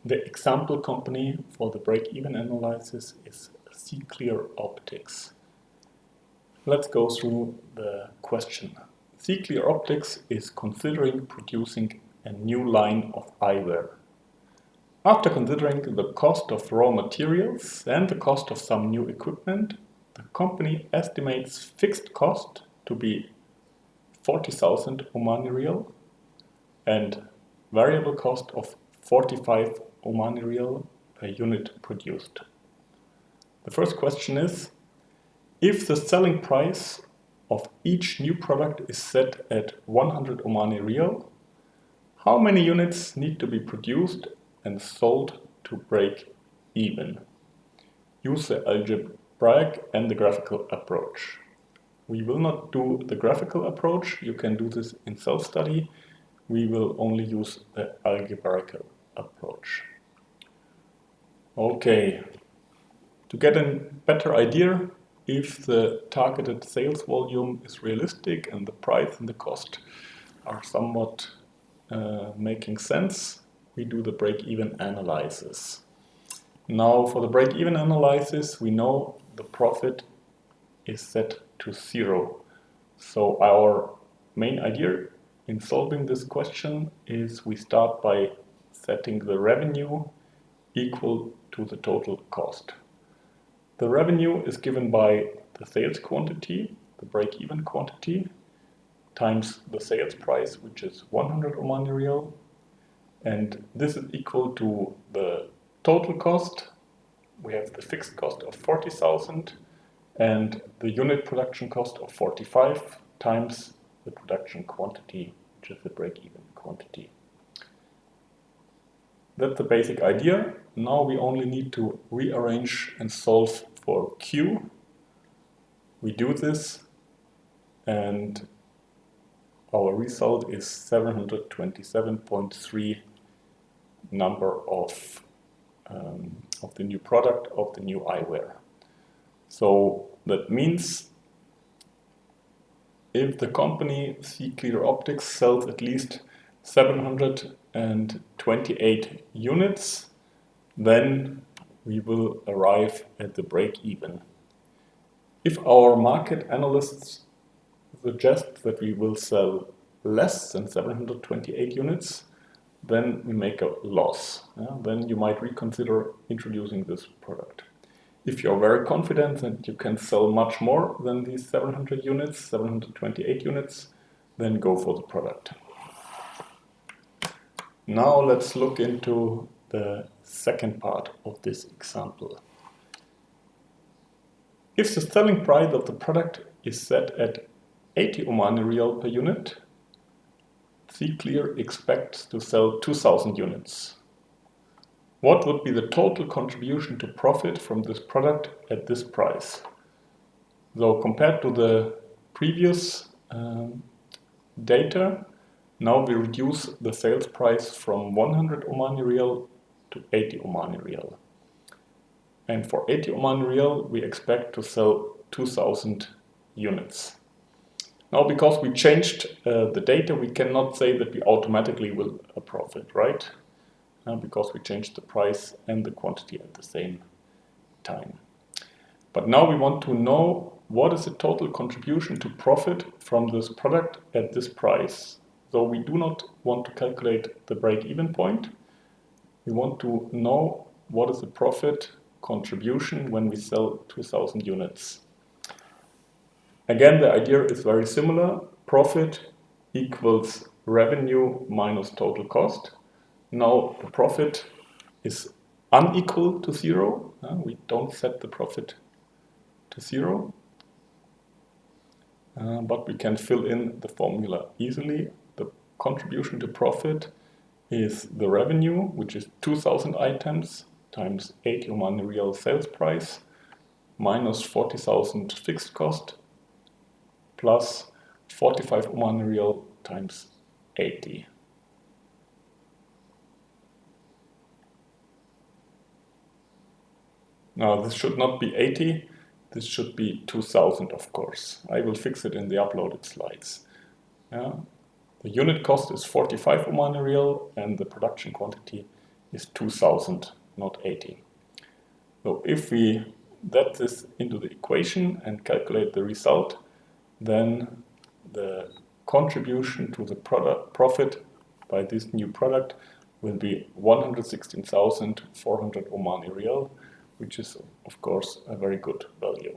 The example company for the break-even analysis is C-Clear Optics. Let's go through the question. C-Clear Optics is considering producing a new line of eyewear. After considering the cost of raw materials and the cost of some new equipment, the company estimates fixed cost to be 40,000 Omani Riyal and variable cost of 45 Omani Riyal per unit produced. The first question is, if the selling price of each new product is set at 100 Omani Riyal, how many units need to be produced and sold to break even? Use the algebraic and the graphical approach. We will not do the graphical approach, you can do this in self-study. We will only use the algebraic approach. Okay, to get a better idea if the targeted sales volume is realistic and the price and the cost are somewhat making sense, we do the break-even analysis. Now for the break-even analysis, we know the profit is set to 0. So our main idea in solving this question is we start by setting the revenue equal to the total cost. The revenue is given by the sales quantity, the break-even quantity, times the sales price, which is 100 Omani Riyal, and this is equal to the total cost. We have the fixed cost of 40,000 and the unit production cost of 45 times the production quantity, which is the break-even quantity. That's the basic idea. Now we only need to rearrange and solve for Q. We do this and our result is 727.3 number of the new product, of the new eyewear. So that means if the company C-Clear Optics sells at least 728 units, then we will arrive at the break-even. If our market analysts suggest that we will sell less than 728 units, then we make a loss. Then you might reconsider introducing this product. If you're very confident that you can sell much more than these 700 units, 728 units, then go for the product. Now let's look into the second part of this example. If the selling price of the product is set at 80 Omani Riyal per unit, C-Clear expects to sell 2,000 units. What would be the total contribution to profit from this product at this price? So compared to the previous data, now we reduce the sales price from 100 Omani Riyal to 80 Omani Riyal. And for 80 Omani Riyal, we expect to sell 2,000 units. Now, because we changed the data, we cannot say that we automatically will profit, right? Because we changed the price and the quantity at the same time. But now we want to know what is the total contribution to profit from this product at this price. So we do not want to calculate the break-even point. We want to know what is the profit contribution when we sell 2,000 units. Again, the idea is very similar. Profit equals revenue minus total cost. Now the profit is unequal to 0. We don't set the profit to 0. But we can fill in the formula easily. The contribution to profit is the revenue, which is 2,000 items times 80 Omani Riyal sales price minus 40,000 fixed cost plus 45 Omani Riyal times 80. Now this should not be 80, this should be 2000 of course. I will fix it in the uploaded slides. The unit cost is 45 Omani Riyal and the production quantity is 2000, not 80. So if we add this into the equation and calculate the result, then the contribution to the profit by this new product will be 116,400 Omani Riyal, which is of course a very good value.